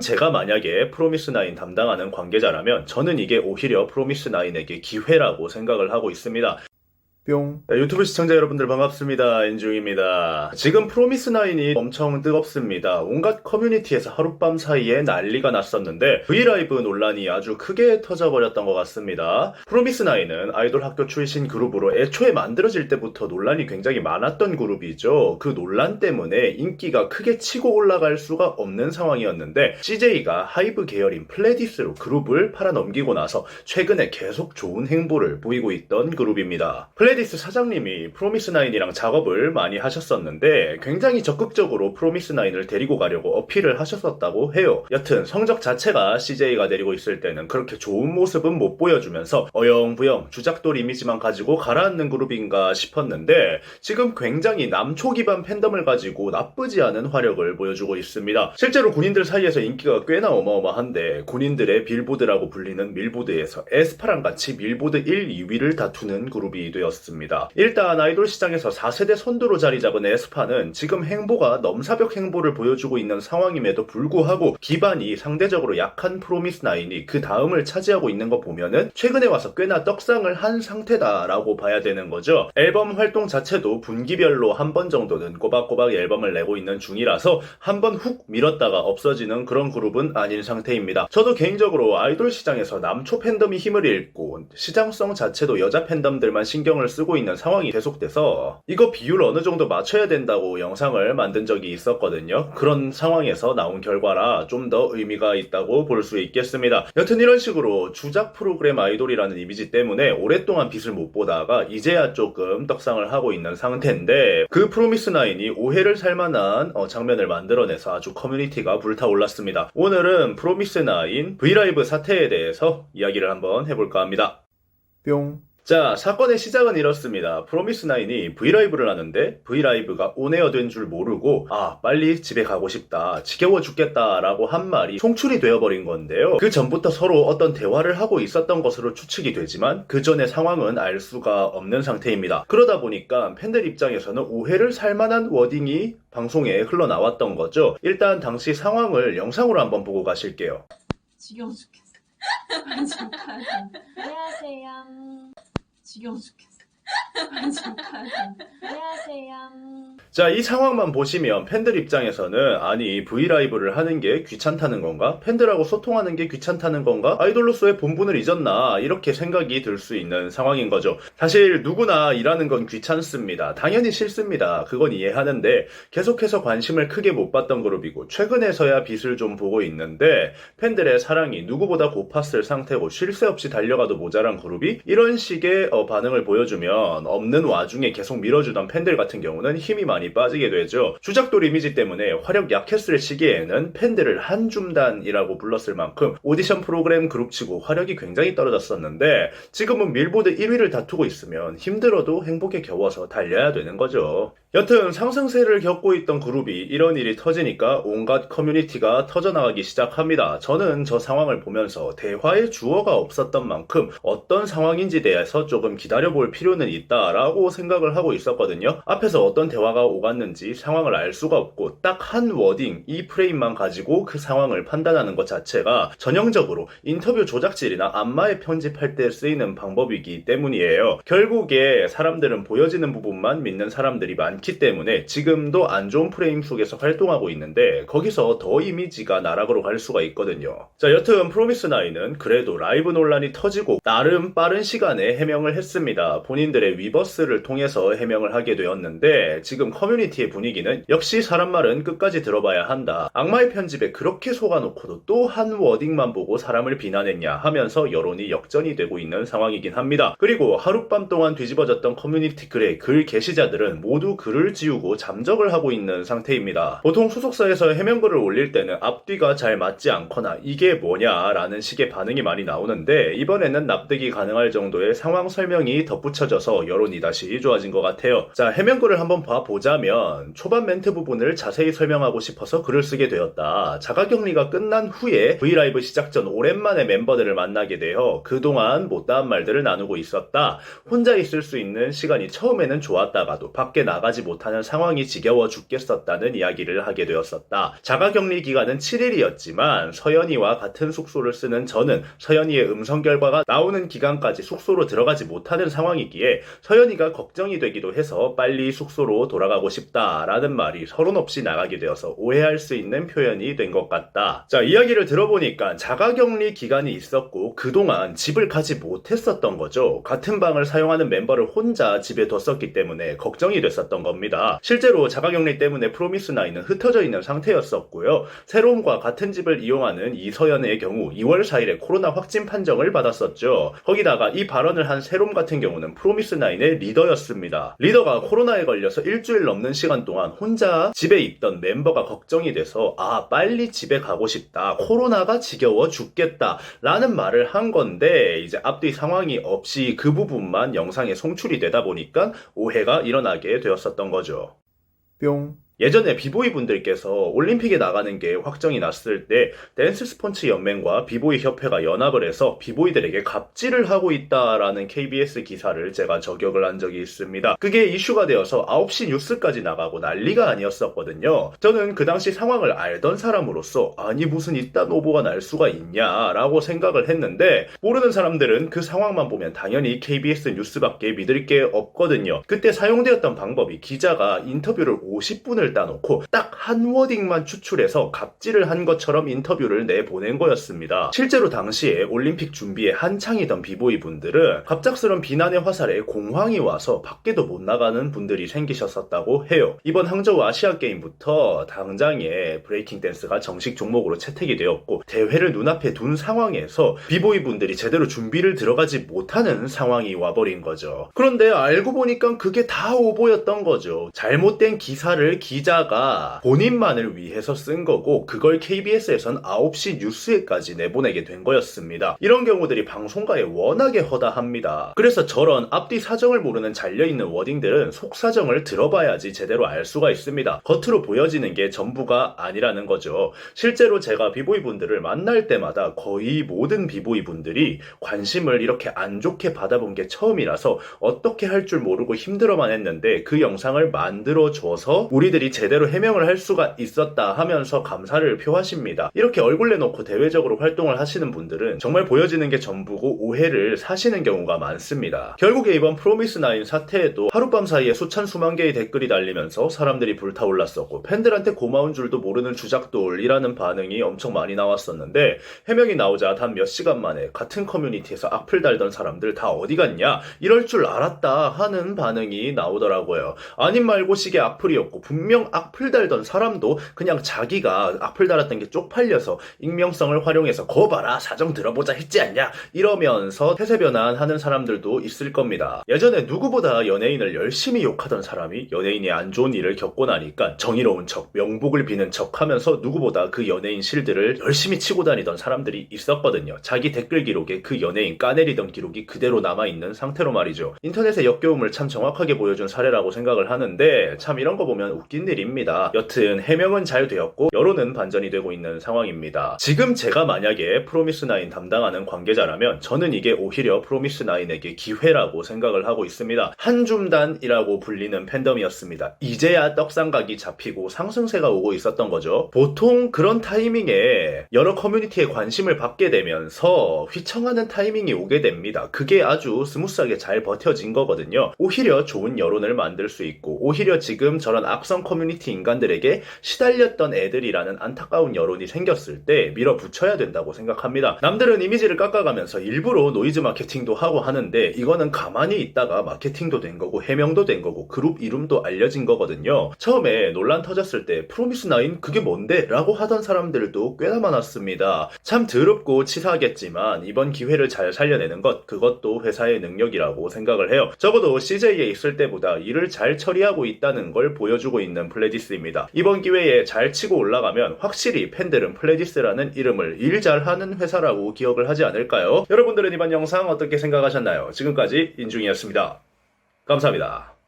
제가 만약에 프로미스나인 담당하는 관계자라면 저는 이게 오히려 프로미스나인에게 기회라고 생각을 하고 있습니다. 뿅. 네, 유튜브 시청자 여러분들 반갑습니다. 인중입니다. 지금 프로미스나인이 엄청 뜨겁습니다. 온갖 커뮤니티에서 하룻밤 사이에 난리가 났었는데 브이라이브 논란이 아주 크게 터져버렸던 것 같습니다. 프로미스나인은 아이돌 학교 출신 그룹으로 애초에 만들어질 때부터 논란이 굉장히 많았던 그룹이죠. 그 논란 때문에 인기가 크게 치고 올라갈 수가 없는 상황이었는데 CJ가 하이브 계열인 플레디스로 그룹을 팔아넘기고 나서 최근에 계속 좋은 행보를 보이고 있던 그룹입니다. 플레디스 사장님이 프로미스나인이랑 작업을 많이 하셨었는데 굉장히 적극적으로 프로미스나인을 데리고 가려고 어필을 하셨었다고 해요. 여튼 성적 자체가 CJ가 데리고 있을 때는 그렇게 좋은 모습은 못 보여주면서 어영부영 주작돌 이미지만 가지고 가라앉는 그룹인가 싶었는데 지금 굉장히 남초 기반 팬덤을 가지고 나쁘지 않은 화력을 보여주고 있습니다. 실제로 군인들 사이에서 인기가 꽤나 어마어마한데 군인들의 빌보드라고 불리는 밀보드에서 에스파랑 같이 밀보드 1, 2위를 다투는 그룹이 되었습니다. 일단 아이돌 시장에서 4세대 선두로 자리 잡은 에스파는 지금 행보가 넘사벽 행보를 보여주고 있는 상황임에도 불구하고 기반이 상대적으로 약한 프로미스나인이 그 다음을 차지하고 있는 거 보면은 최근에 와서 꽤나 떡상을 한 상태다라고 봐야 되는 거죠. 앨범 활동 자체도 분기별로 한 번 정도는 꼬박꼬박 앨범을 내고 있는 중이라서 한 번 훅 밀었다가 없어지는 그런 그룹은 아닌 상태입니다. 저도 개인적으로 아이돌 시장에서 남초 팬덤이 힘을 잃고 시장성 자체도 여자 팬덤들만 신경을 쓰고 있는 상황이 계속돼서 이거 비율 어느 정도 맞춰야 된다고 영상을 만든 적이 있었거든요. 그런 상황에서 나온 결과라 좀 더 의미가 있다고 볼 수 있겠습니다. 여튼 이런 식으로 주작 프로그램 아이돌이라는 이미지 때문에 오랫동안 빛을 못 보다가 이제야 조금 떡상을 하고 있는 상태인데 그 프로미스나인이 오해를 살만한 장면을 만들어내서 아주 커뮤니티가 불타올랐습니다. 오늘은 프로미스나인 브이라이브 사태에 대해서 이야기를 한번 해볼까 합니다. 뿅. 자, 사건의 시작은 이렇습니다. 프로미스나인이 브이라이브를 하는데 브이라이브가 온에어 된 줄 모르고 빨리 집에 가고 싶다, 지겨워 죽겠다 라고 한 말이 송출이 되어버린 건데요. 그 전부터 서로 어떤 대화를 하고 있었던 것으로 추측이 되지만 그 전의 상황은 알 수가 없는 상태입니다. 그러다 보니까 팬들 입장에서는 오해를 살만한 워딩이 방송에 흘러나왔던 거죠. 일단 당시 상황을 영상으로 한번 보고 가실게요. 지겨워 죽겠어. 안녕하세요. 지겨워 죽겠어. 안녕하세요. 자, 이 상황만 보시면 팬들 입장에서는 아니 브이라이브를 하는 게 귀찮다는 건가? 팬들하고 소통하는 게 귀찮다는 건가? 아이돌로서의 본분을 잊었나? 이렇게 생각이 들 수 있는 상황인 거죠. 사실 누구나 일하는 건 귀찮습니다. 당연히 싫습니다. 그건 이해하는데 계속해서 관심을 크게 못 받던 그룹이고 최근에서야 빛을 좀 보고 있는데 팬들의 사랑이 누구보다 고팠을 상태고 쉴 새 없이 달려가도 모자란 그룹이 이런 식의 반응을 보여주면 없는 와중에 계속 밀어주던 팬들 같은 경우는 힘이 많이 빠지게 되죠. 주작돌 이미지 때문에 화력 약했을 시기에는 팬들을 한 줌단이라고 불렀을 만큼 오디션 프로그램 그룹치고 화력이 굉장히 떨어졌었는데 지금은 밀보드 1위를 다투고 있으면 힘들어도 행복에 겨워서 달려야 되는 거죠. 여튼 상승세를 겪고 있던 그룹이 이런 일이 터지니까 온갖 커뮤니티가 터져나가기 시작합니다. 저는 저 상황을 보면서 대화의 주어가 없었던 만큼 어떤 상황인지 대해서 조금 기다려볼 필요는 있다라고 생각을 하고 있었거든요. 앞에서 어떤 대화가 오갔는지 상황을 알 수가 없고 딱 한 워딩, 이 프레임만 가지고 그 상황을 판단하는 것 자체가 전형적으로 인터뷰 조작질이나 안마에 편집할 때 쓰이는 방법이기 때문이에요. 결국에 사람들은 보여지는 부분만 믿는 사람들이 많기 때문에 지금도 안 좋은 프레임 속에서 활동하고 있는데 거기서 더 이미지가 나락으로 갈 수가 있거든요. 자, 여튼 프로미스나인은 그래도 라이브 논란이 터지고 나름 빠른 시간에 해명을 했습니다. 본인들의 위버스를 통해서 해명을 하게 되었는데 지금 커뮤니티의 분위기는 역시 사람 말은 끝까지 들어봐야 한다. 악마의 편집에 그렇게 속아놓고도 또 한 워딩만 보고 사람을 비난했냐 하면서 여론이 역전이 되고 있는 상황이긴 합니다. 그리고 하룻밤 동안 뒤집어졌던 커뮤니티 글의 글 게시자들은 모두 글을 지우고 잠적을 하고 있는 상태입니다. 보통 소속사에서 해명글을 올릴 때는 앞뒤가 잘 맞지 않거나 이게 뭐냐 라는 식의 반응이 많이 나오는데 이번에는 납득이 가능할 정도의 상황 설명이 덧붙여져서 여론이 다시 좋아진 것 같아요. 자, 해명글을 한번 봐보자면 초반 멘트 부분을 자세히 설명하고 싶어서 글을 쓰게 되었다. 자가격리가 끝난 후에 브이라이브 시작 전 오랜만에 멤버들을 만나게 되어 그동안 못다한 말들을 나누고 있었다. 혼자 있을 수 있는 시간이 처음에는 좋았다가도 밖에 나가지 들어가지 못하는 상황이 지겨워 죽겠었다는 이야기를 하게 되었었다. 자가격리 기간은 7일이었지만 서연이와 같은 숙소를 쓰는 저는 서연이의 음성 결과가 나오는 기간까지 숙소로 들어가지 못하는 상황이기에 서연이가 걱정이 되기도 해서 빨리 숙소로 돌아가고 싶다라는 말이 서론 없이 나가게 되어서 오해할 수 있는 표현이 된 것 같다. 자, 이야기를 들어보니까 자가격리 기간이 있었고 그동안 집을 가지 못했었던 거죠. 같은 방을 사용하는 멤버를 혼자 집에 뒀었기 때문에 걱정이 됐었던 겁니다. 실제로 자가격리 때문에 프로미스나인은 흩어져 있는 상태였었고요. 새롬과 같은 집을 이용하는 이서연의 경우 2월 4일에 코로나 확진 판정을 받았었죠. 거기다가 이 발언을 한 새롬 같은 경우는 프로미스나인의 리더였습니다. 리더가 코로나에 걸려서 일주일 넘는 시간 동안 혼자 집에 있던 멤버가 걱정이 돼서 빨리 집에 가고 싶다. 코로나가 지겨워 죽겠다. 라는 말을 한 건데 이제 앞뒤 상황이 없이 그 부분만 영상에 송출이 되다 보니까 오해가 일어나게 되었었던 거죠. 뿅. 예전에 비보이 분들께서 올림픽에 나가는 게 확정이 났을 때 댄스 스포츠 연맹과 비보이 협회가 연합을 해서 비보이들에게 갑질을 하고 있다라는 KBS 기사를 제가 저격을 한 적이 있습니다. 그게 이슈가 되어서 9시 뉴스까지 나가고 난리가 아니었었거든요. 저는 그 당시 상황을 알던 사람으로서 아니 무슨 이딴 오보가 날 수가 있냐라고 생각을 했는데 모르는 사람들은 그 상황만 보면 당연히 KBS 뉴스밖에 믿을 게 없거든요. 그때 사용되었던 방법이 기자가 인터뷰를 50분을 따놓고 딱 한 워딩만 추출해서 갑질을 한 것처럼 인터뷰를 내보낸 거였습니다. 실제로 당시에 올림픽 준비에 한창이던 비보이 분들은 갑작스런 비난의 화살에 공황이 와서 밖에도 못 나가는 분들이 생기셨었다고 해요. 이번 항저우 아시안게임부터 당장에 브레이킹 댄스가 정식 종목으로 채택이 되었고 대회를 눈앞에 둔 상황에서 비보이 분들이 제대로 준비를 들어가지 못하는 상황이 와버린 거죠. 그런데 알고 보니까 그게 다 오보였던 거죠. 잘못된 기사를 기자가 본인만을 위해서 쓴 거고 그걸 KBS에선 9시 뉴스에까지 내보내게 된 거였습니다. 이런 경우들이 방송가에 워낙에 허다합니다. 그래서 저런 앞뒤 사정을 모르는 잘려있는 워딩들은 속 사정을 들어봐야지 제대로 알 수가 있습니다. 겉으로 보여지는 게 전부가 아니라는 거죠. 실제로 제가 비보이 분들을 만날 때마다 거의 모든 비보이 분들이 관심을 이렇게 안 좋게 받아본 게 처음이라서 어떻게 할 줄 모르고 힘들어만 했는데 그 영상을 만들어줘서 우리들이 제대로 해명을 할 수가 있었다 하면서 감사를 표하십니다. 이렇게 얼굴 내놓고 대외적으로 활동을 하시는 분들은 정말 보여지는 게 전부고 오해를 사시는 경우가 많습니다. 결국에 이번 프로미스나인 사태에도 하룻밤 사이에 수천 수만 개의 댓글이 달리면서 사람들이 불타올랐었고 팬들한테 고마운 줄도 모르는 주작돌이라는 반응이 엄청 많이 나왔었는데 해명이 나오자 단 몇 시간 만에 같은 커뮤니티에서 악플 달던 사람들 다 어디 갔냐? 이럴 줄 알았다 하는 반응이 나오더라고요. 아님 말고 식의 악플이었고 분명 악플 달던 사람도 그냥 자기가 악플 달았던 게 쪽팔려서 익명성을 활용해서 거 봐라 사정 들어보자 했지 않냐 이러면서 태세변환하는 사람들도 있을 겁니다. 예전에 누구보다 연예인을 열심히 욕하던 사람이 연예인이 안 좋은 일을 겪고 나니까 정의로운 척 명복을 비는 척 하면서 누구보다 그 연예인 실드를 열심히 치고 다니던 사람들이 있었거든요. 자기 댓글 기록에 그 연예인 까내리던 기록이 그대로 남아있는 상태로 말이죠. 인터넷의 역겨움을 참 정확하게 보여준 사례라고 생각을 하는데 참 이런 거 보면 웃긴 일입니다. 여튼 해명은 잘 되었고 여론은 반전이 되고 있는 상황입니다. 지금 제가 만약에 프로미스나인 담당하는 관계자라면 저는 이게 오히려 프로미스나인에게 기회라고 생각을 하고 있습니다. 한줌단이라고 불리는 팬덤이었습니다. 이제야 떡상각이 잡히고 상승세가 오고 있었던 거죠. 보통 그런 타이밍에 여러 커뮤니티에 관심을 받게 되면서 휘청하는 타이밍이 오게 됩니다. 그게 아주 스무스하게 잘 버텨진 거거든요. 오히려 좋은 여론을 만들 수 있고 오히려 지금 저런 악성 커뮤니티 인간들에게 시달렸던 애들이라는 안타까운 여론이 생겼을 때 밀어붙여야 된다고 생각합니다. 남들은 이미지를 깎아가면서 일부러 노이즈 마케팅도 하고 하는데 이거는 가만히 있다가 마케팅도 된 거고 해명도 된 거고 그룹 이름도 알려진 거거든요. 처음에 논란 터졌을 때 프로미스나인 그게 뭔데? 라고 하던 사람들도 꽤나 많았습니다. 참 더럽고 치사하겠지만 이번 기회를 잘 살려내는 것 그것도 회사의 능력이라고 생각을 해요. 적어도 CJ에 있을 때보다 일을 잘 처리하고 있다는 걸 보여주고 있는 플레디스입니다. 이번 기회에 잘 치고 올라가면 확실히 팬들은 플레디스라는 이름을 일 잘하는 회사라고 기억을 하지 않을까요? 여러분들은 이번 영상 어떻게 생각하셨나요? 지금까지 인중이었습니다. 감사합니다.